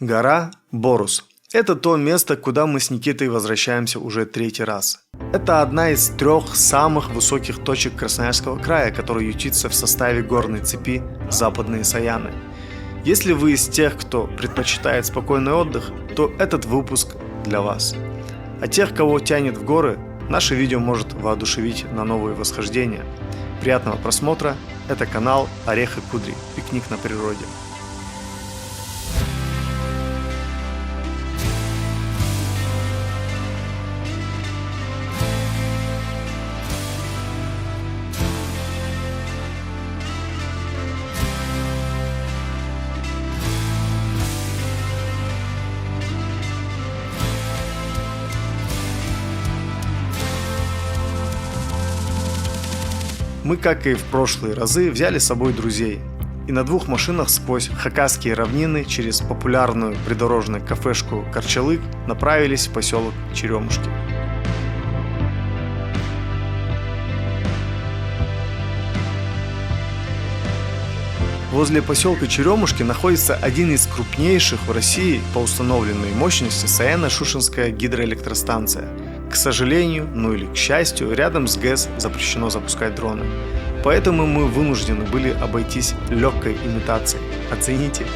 Гора Борус. Это то место, куда мы с Никитой возвращаемся уже третий раз. Это одна из 3 самых высоких точек Красноярского края, которая ютится в составе горной цепи Западные Саяны. Если вы из тех, кто предпочитает спокойный отдых, то этот выпуск для вас. А тех, кого тянет в горы, наше видео может воодушевить на новые восхождения. Приятного просмотра. Это канал Орех и Кудри. Пикник на природе. Мы, как и в прошлые разы, взяли с собой друзей. И на 2 машинах сквозь Хакасские равнины через популярную придорожную кафешку Карчалык направились в поселок Черемушки. Возле поселка Черемушки находится один из крупнейших в России по установленной мощности Саяно-Шушенская гидроэлектростанция. К сожалению, или к счастью, рядом с ГЭС запрещено запускать дроны. Поэтому мы вынуждены были обойтись легкой имитацией. Оцените.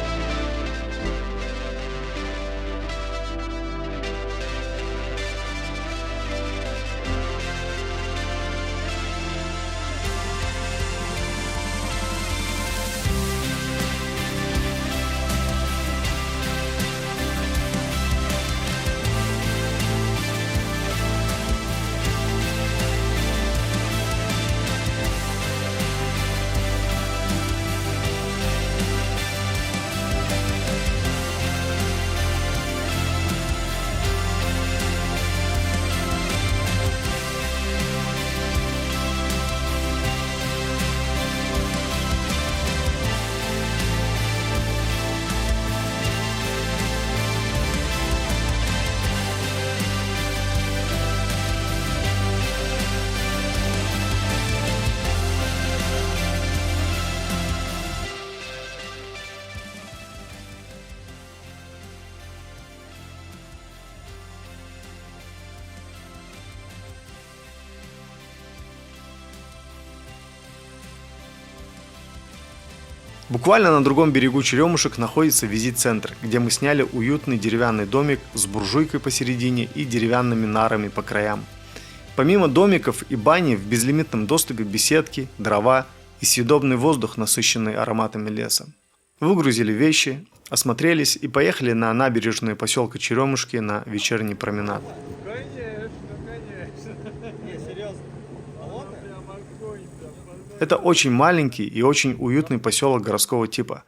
Буквально на другом берегу Черемушек находится визит-центр, где мы сняли уютный деревянный домик с буржуйкой посередине и деревянными нарами по краям. Помимо домиков и бани в безлимитном доступе беседки, дрова и съедобный воздух, насыщенный ароматами леса. Выгрузили вещи, осмотрелись и поехали на набережную поселка Черемушки на вечерний променад. Это очень маленький и очень уютный поселок городского типа.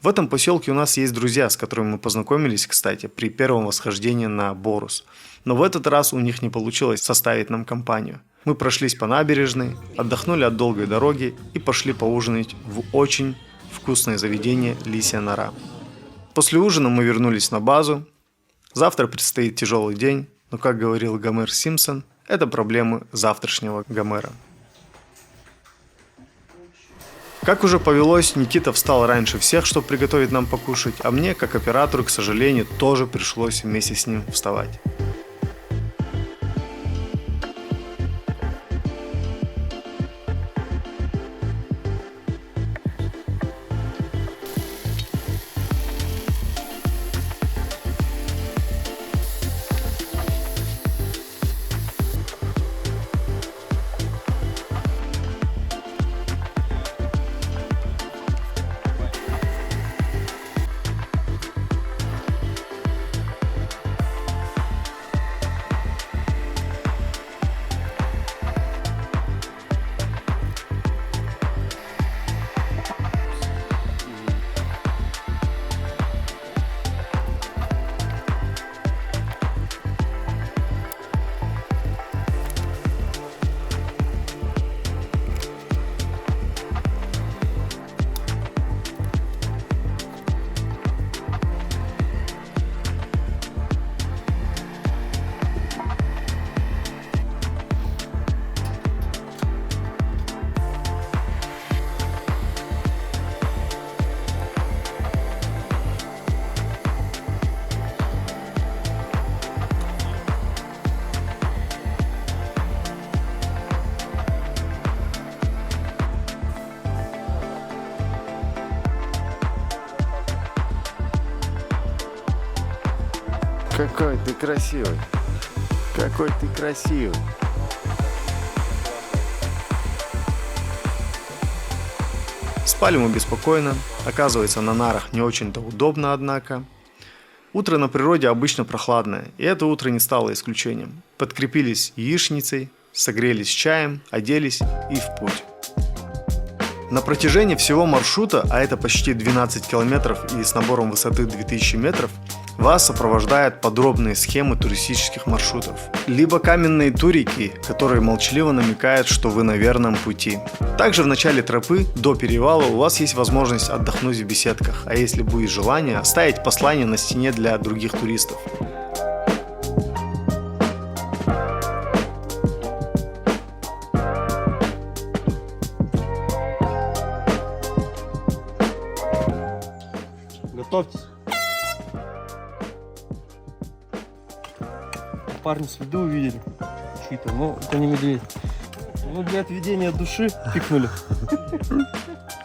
В этом поселке у нас есть друзья, с которыми мы познакомились, кстати, при первом восхождении на Борус. Но в этот раз у них не получилось составить нам компанию. Мы прошлись по набережной, отдохнули от долгой дороги и пошли поужинать в очень вкусное заведение «Лисья нора». После ужина мы вернулись на базу. Завтра предстоит тяжелый день, но, как говорил Гомер Симпсон, это проблемы завтрашнего Гомера. Как уже повелось, Никита встал раньше всех, чтобы приготовить нам покушать, а мне, как оператору, к сожалению, тоже пришлось вместе с ним вставать. Какой ты красивый. Какой ты красивый. Спали мы беспокойно. Оказывается, на нарах не очень-то удобно, однако. Утро на природе обычно прохладное, и это утро не стало исключением. Подкрепились яичницей, согрелись чаем, оделись и в путь. На протяжении всего маршрута, а это почти 12 километров и с набором высоты 2000 метров, вас сопровождают подробные схемы туристических маршрутов. Либо каменные турики, которые молчаливо намекают, что вы на верном пути. Также в начале тропы до перевала у вас есть возможность отдохнуть в беседках, а если будет желание, оставить послание на стене для других туристов. Готовьтесь. Парни следы увидели. Чьи-то, но это не медведь. Ну, для отведения души пикнули.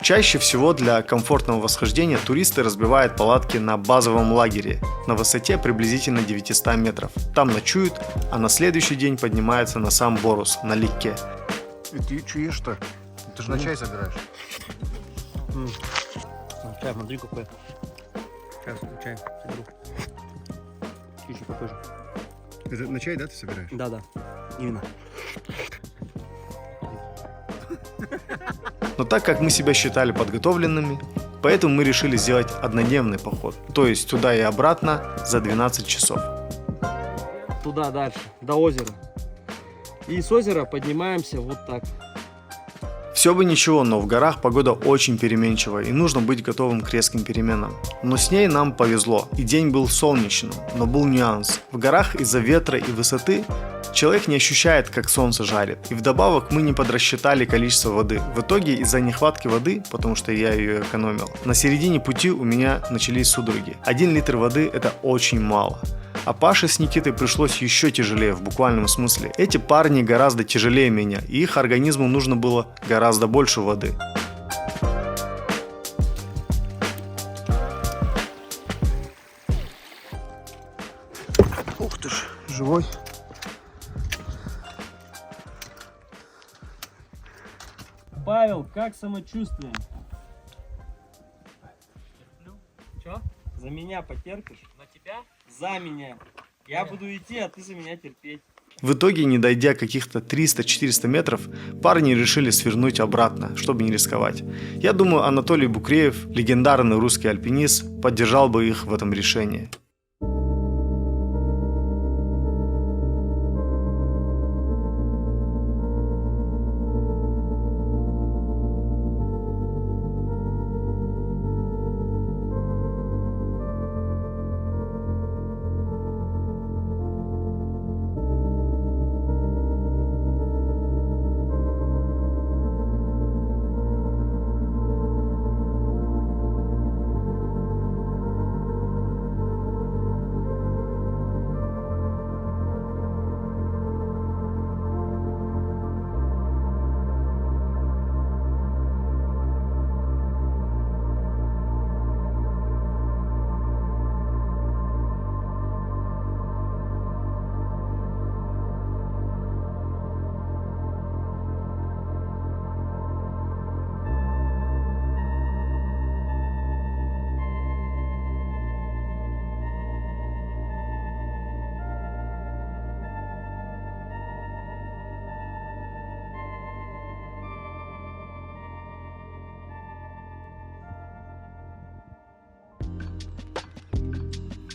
Чаще всего для комфортного восхождения туристы разбивают палатки на базовом лагере на высоте приблизительно 900 метров. Там ночуют, а на следующий день поднимаются на сам Борус, на Ликке. Ты что ешь-то? Ты же на чай собираешь. Чай, смотри какой. Сейчас, чай соберу. Чуть-чуть попозже. Это на чай, да, ты собираешь? Да, именно. Но так как мы себя считали подготовленными, поэтому мы решили сделать однодневный поход, то есть туда и обратно за 12 часов. Туда дальше, до озера. И с озера поднимаемся вот так. Все бы ничего, но в горах погода очень переменчивая и нужно быть готовым к резким переменам. Но с ней нам повезло, и день был солнечным, но был нюанс. В горах из-за ветра и высоты человек не ощущает, как солнце жарит. И вдобавок мы не подрасчитали количество воды. В итоге из-за нехватки воды, потому что я ее экономил, на середине пути у меня начались судороги. 1 литр воды это очень мало. А Паше с Никитой пришлось еще тяжелее, в буквальном смысле. Эти парни гораздо тяжелее меня, и их организму нужно было гораздо больше воды. Ух ты ж, живой. Павел, как самочувствие? Че? За меня потерпишь? На тебя? За меня. Я буду идти, а ты за меня терпеть. В итоге, не дойдя каких-то 300-400 метров, парни решили свернуть обратно, чтобы не рисковать. Я думаю, Анатолий Букреев, легендарный русский альпинист, поддержал бы их в этом решении.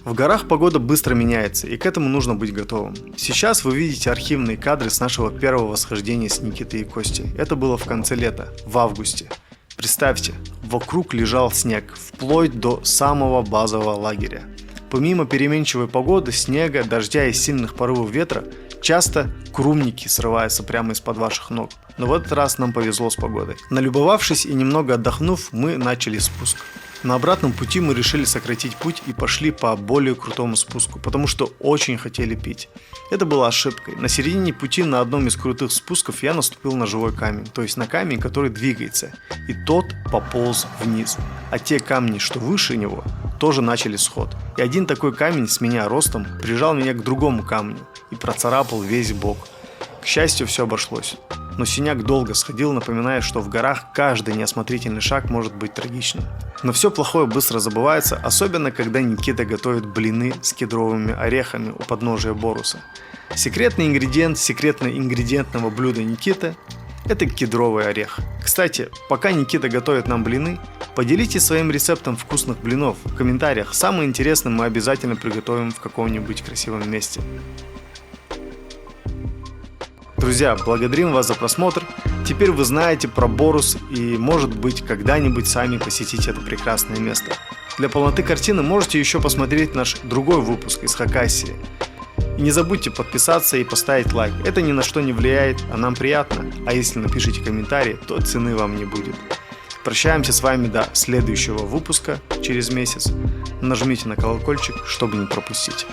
В горах погода быстро меняется, и к этому нужно быть готовым. Сейчас вы видите архивные кадры с нашего первого восхождения с Никитой и Костей. Это было в конце лета, в августе. Представьте, вокруг лежал снег, вплоть до самого базового лагеря. Помимо переменчивой погоды, снега, дождя и сильных порывов ветра, часто крумники срываются прямо из-под ваших ног. Но в этот раз нам повезло с погодой. Налюбовавшись и немного отдохнув, мы начали спуск. На обратном пути мы решили сократить путь и пошли по более крутому спуску, потому что очень хотели пить. Это была ошибкой. На середине пути на одном из крутых спусков я наступил на живой камень, то есть на камень, который двигается, и тот пополз вниз. А те камни, что выше него, тоже начали сход. И один такой камень с меня ростом прижал меня к другому камню и процарапал весь бок. К счастью, все обошлось. Но синяк долго сходил, напоминая, что в горах каждый неосмотрительный шаг может быть трагичным. Но все плохое быстро забывается, особенно когда Никита готовит блины с кедровыми орехами у подножия Боруса. Секретный ингредиент секретно-ингредиентного блюда Никиты – это кедровый орех. Кстати, пока Никита готовит нам блины, поделитесь своим рецептом вкусных блинов в комментариях. Самое интересное мы обязательно приготовим в каком-нибудь красивом месте. Друзья, благодарим вас за просмотр. Теперь вы знаете про Борус и, может быть, когда-нибудь сами посетите это прекрасное место. Для полноты картины можете еще посмотреть наш другой выпуск из Хакассии. И не забудьте подписаться и поставить лайк. Это ни на что не влияет, а нам приятно. А если напишите комментарий, то цены вам не будет. Прощаемся с вами до следующего выпуска через месяц. Нажмите на колокольчик, чтобы не пропустить.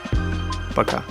Пока.